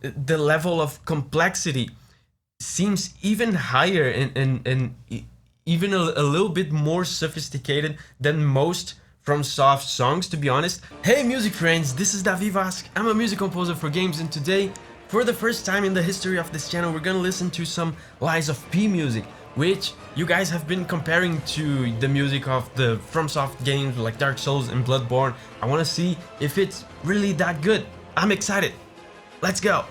the level of complexity seems even higher and even a little bit more sophisticated than most from soft songs, to be honest. Hey music friends, this is Davi Vasque. I'm a music composer for games, and today, for the first time in the history of this channel, we're gonna listen to some Lies of P music, which you guys have been comparing to the music of the FromSoft games like Dark Souls and Bloodborne. I wanna see if it's really that good. I'm excited. Let's go!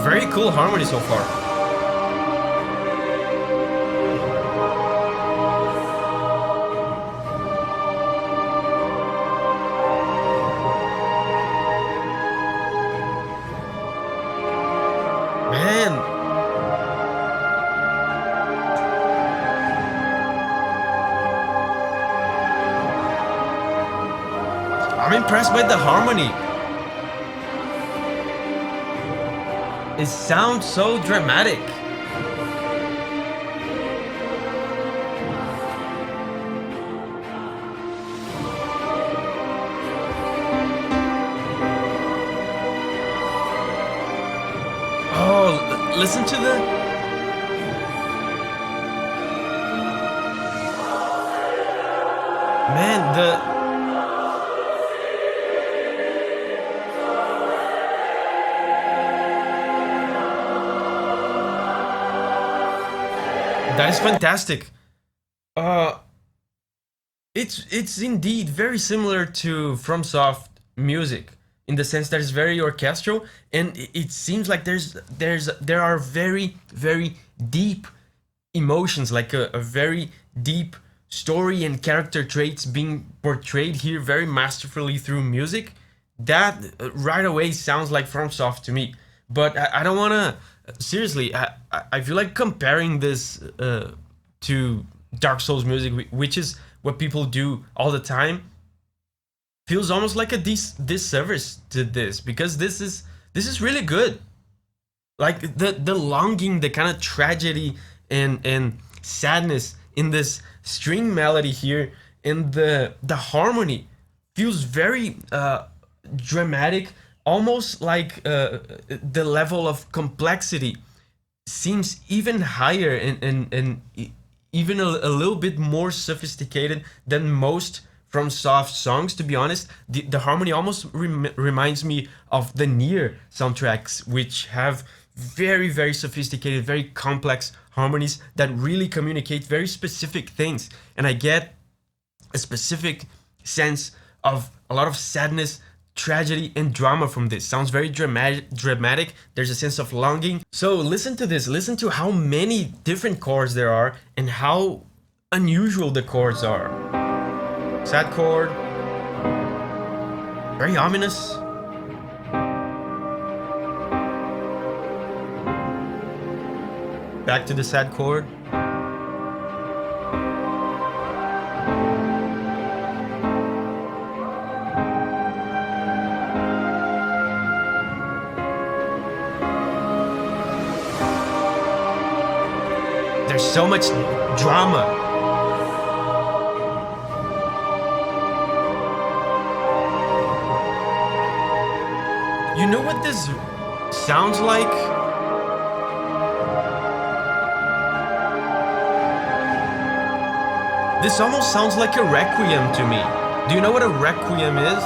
Very cool harmony so far. Man. I'm impressed by the harmony. It sounds so dramatic. Oh, listen to the... Man, the... That is fantastic. It's indeed very similar to FromSoft music in the sense that it's very orchestral, and it seems like there are very deep emotions, like a very deep story and character traits being portrayed here very masterfully through music. That right away sounds like FromSoft to me. But I don't want to... Seriously, I feel like comparing this to Dark Souls music, which is what people do all the time, feels almost like a disservice to this, because this is really good. Like the longing, the kind of tragedy and sadness in this string melody here, and the harmony feels very dramatic. Almost like the level of complexity seems even higher and even a little bit more sophisticated than most from soft songs, to be honest. The harmony almost reminds me of the Nier soundtracks, which have very sophisticated, very complex harmonies that really communicate very specific things. And I get a specific sense of a lot of sadness, tragedy and drama from this. Sounds very dramatic. There's a sense of longing. So listen to this. Listen to how many different chords there are and how unusual the chords are. Sad chord. Very ominous. Back to the sad chord. There's so much drama. You know what this sounds like? This almost sounds like a Requiem to me. Do you know what a Requiem is?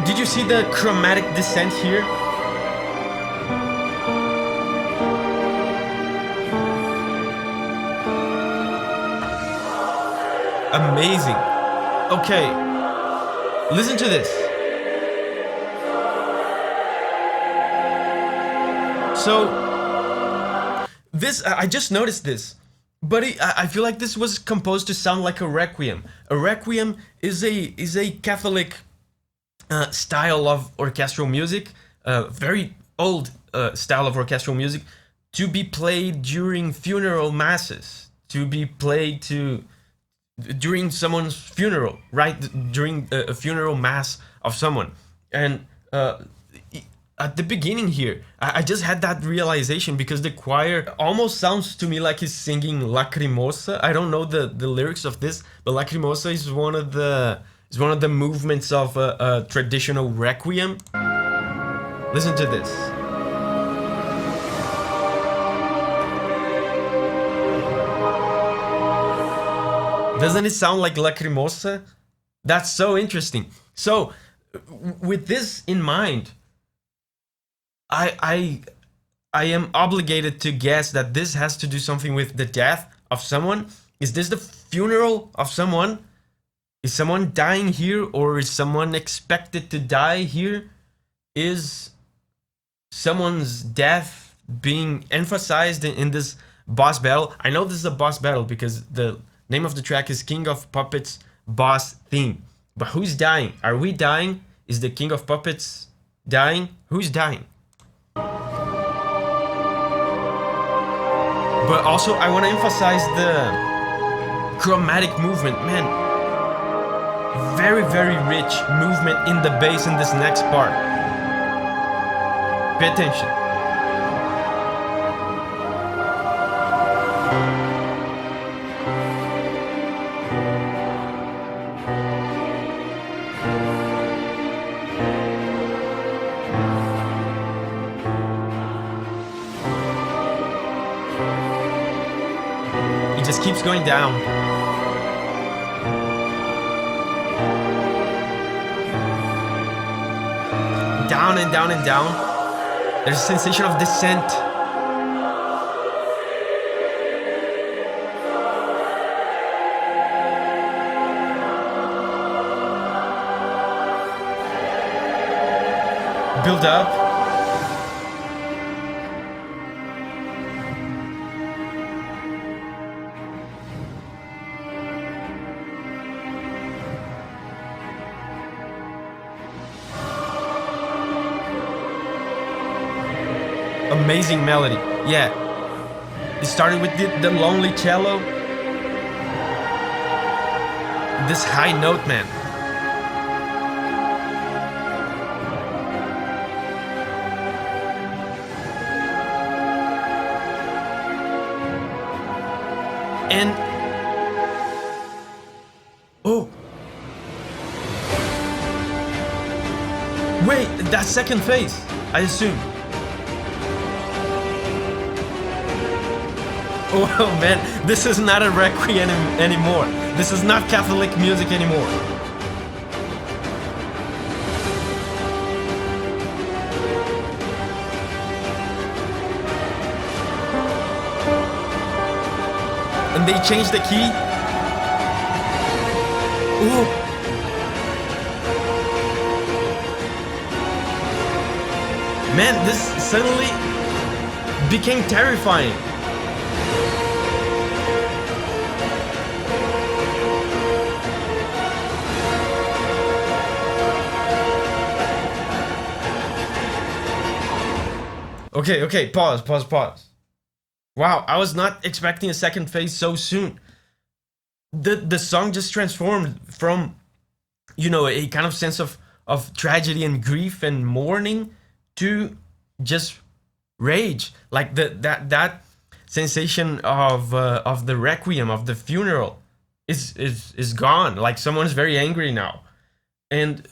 Did you see the chromatic descent here? Amazing. Okay, listen to this. So, this, I just noticed this. but I feel like this was composed to sound like a requiem. A requiem is a Catholic style of orchestral music, very old style of orchestral music, to be played during funeral masses, to be played to during someone's funeral, right? During a funeral mass of someone. And at the beginning here, I just had that realization because the choir almost sounds to me like he's singing Lacrimosa. I don't know the lyrics of this, but Lacrimosa is one of the movements of a traditional requiem. Listen to this. Doesn't it sound like Lacrimosa? That's so interesting. So, with this in mind, I I I am obligated to guess that this has to do something with the death of someone. Is this the funeral of someone? Is someone dying here, or is someone expected to die here? Is someone's death being emphasized in this boss battle? I know this is a boss battle because the name of the track is King of Puppets boss theme. But who's dying? Are we dying? Is the King of Puppets dying? Who's dying? But also, I want to emphasize the chromatic movement. Man, very, very rich movement in the bass in this next part. Pay attention. It just keeps going down. Down and down and down. There's a sensation of descent. Build up. Amazing melody. Yeah. It started with the lonely cello. This high note, man. And oh, wait, that's second phase, I assume. Oh man, this is not a requiem anymore. This is not Catholic music anymore. And they changed the key. Ooh. Man, this suddenly became terrifying. Okay, pause. Wow, I was not expecting a second phase so soon. The song just transformed from, you know, a kind of sense of tragedy and grief and mourning to just rage. Like that sensation of the requiem, of the funeral is gone. Like someone's very angry now. And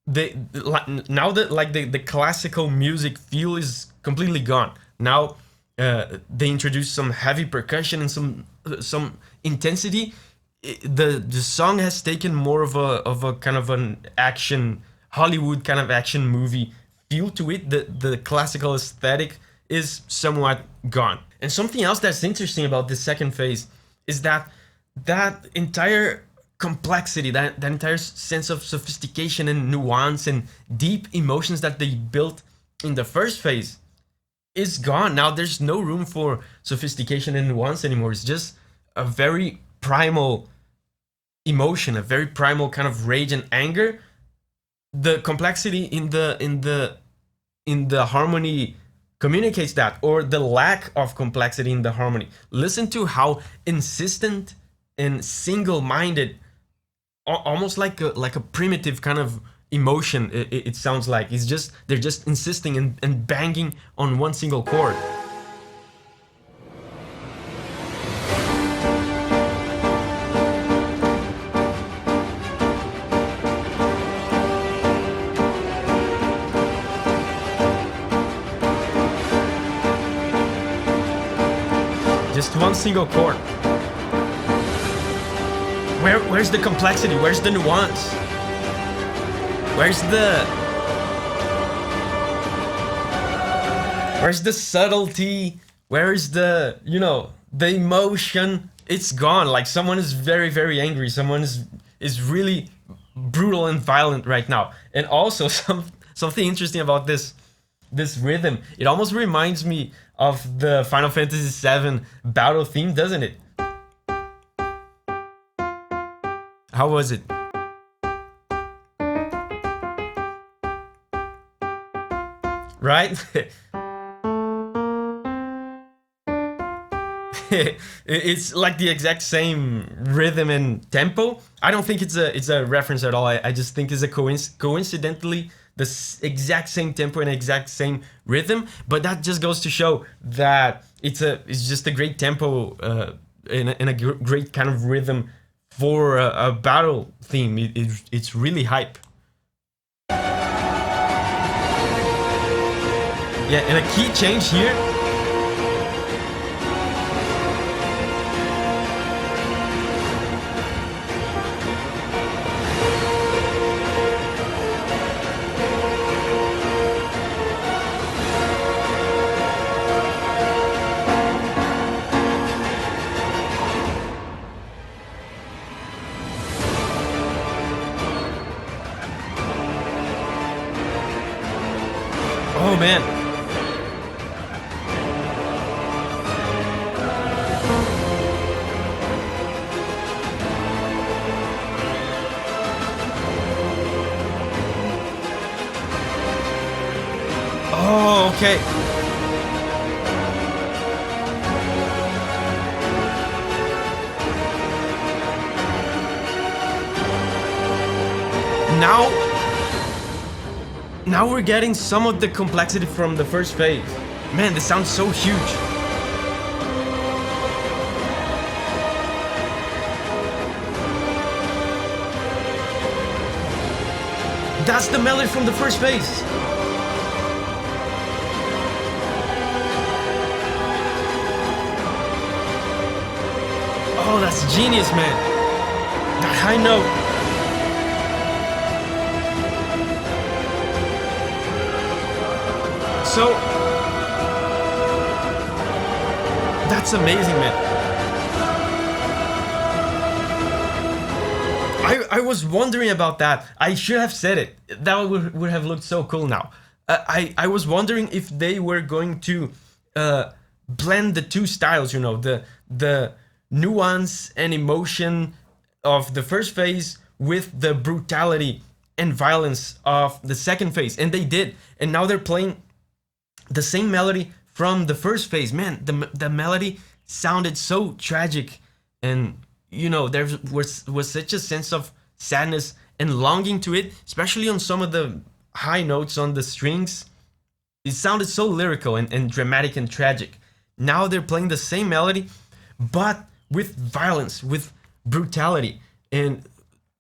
now that like the classical music feel is completely gone. Now they introduce some heavy percussion and some intensity. The song has taken more of a kind of an action Hollywood kind of action movie feel to it. The classical aesthetic is somewhat gone. And something else that's interesting about this second phase is that entire complexity, that entire sense of sophistication and nuance and deep emotions that they built in the first phase is gone. Now there's no room for sophistication and nuance anymore. It's just a very primal emotion, a very primal kind of rage and anger. The complexity in the harmony communicates that, or the lack of complexity in the harmony. Listen to how insistent and single-minded, almost like a primitive kind of emotion it sounds like. It's just they're just insisting and banging on one single chord. Just one single chord. Where's the complexity? Where's the nuance? Where's the subtlety? Where's the, the emotion? It's gone. Like someone is very, very angry. Someone is really brutal and violent right now. And also something interesting about this rhythm. It almost reminds me of the Final Fantasy VII battle theme, doesn't it? How was it? Right? It's like the exact same rhythm and tempo. I don't think it's a reference at all. I just think it's a coincidentally the exact same tempo and exact same rhythm. But that just goes to show that it's just a great tempo and a great kind of rhythm for a battle theme. It's really hype. Yeah, and a key change here. Oh man. Oh, okay. Now we're getting some of the complexity from the first phase. Man, this sounds so huge. That's the melody from the first phase. Oh, that's genius, man. That high note. So, that's amazing, man. I was wondering about that. I should have said it. That would have looked so cool now. I was wondering if they were going to blend the two styles, the nuance and emotion of the first phase with the brutality and violence of the second phase. And they did. And now they're playing the same melody from the first phase. Man, the melody sounded so tragic, and there was such a sense of sadness and longing to it, especially on some of the high notes on the strings. It sounded so lyrical and dramatic and tragic. Now they're playing the same melody, but with violence, with brutality, and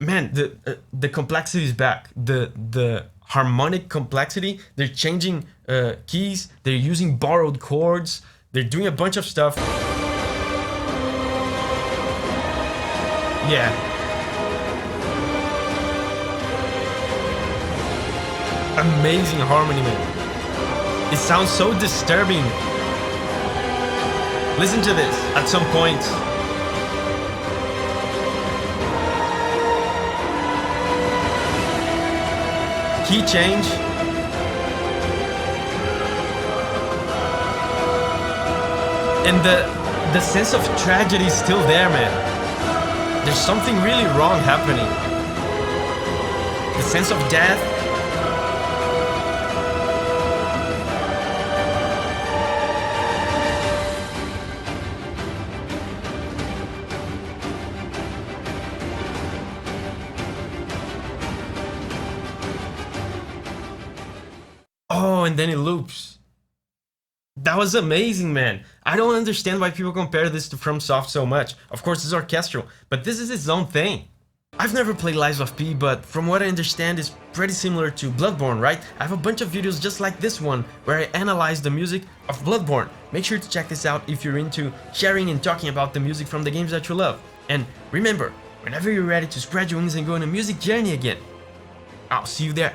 man, the complexity is back. The harmonic complexity. They're changing keys. They're using borrowed chords. They're doing a bunch of stuff. Yeah. Amazing harmony, man. It sounds so disturbing. Listen to this at some point. Key change. And the sense of tragedy is still there, man. There's something really wrong happening. The sense of death. Oh, and then it loops. That was amazing, man. I don't understand why people compare this to FromSoft so much. Of course, it's orchestral, but this is its own thing. I've never played Lies of P, but from what I understand, it's pretty similar to Bloodborne, right? I have a bunch of videos just like this one, where I analyze the music of Bloodborne. Make sure to check this out if you're into sharing and talking about the music from the games that you love. And remember, whenever you're ready to spread your wings and go on a music journey again, I'll see you there.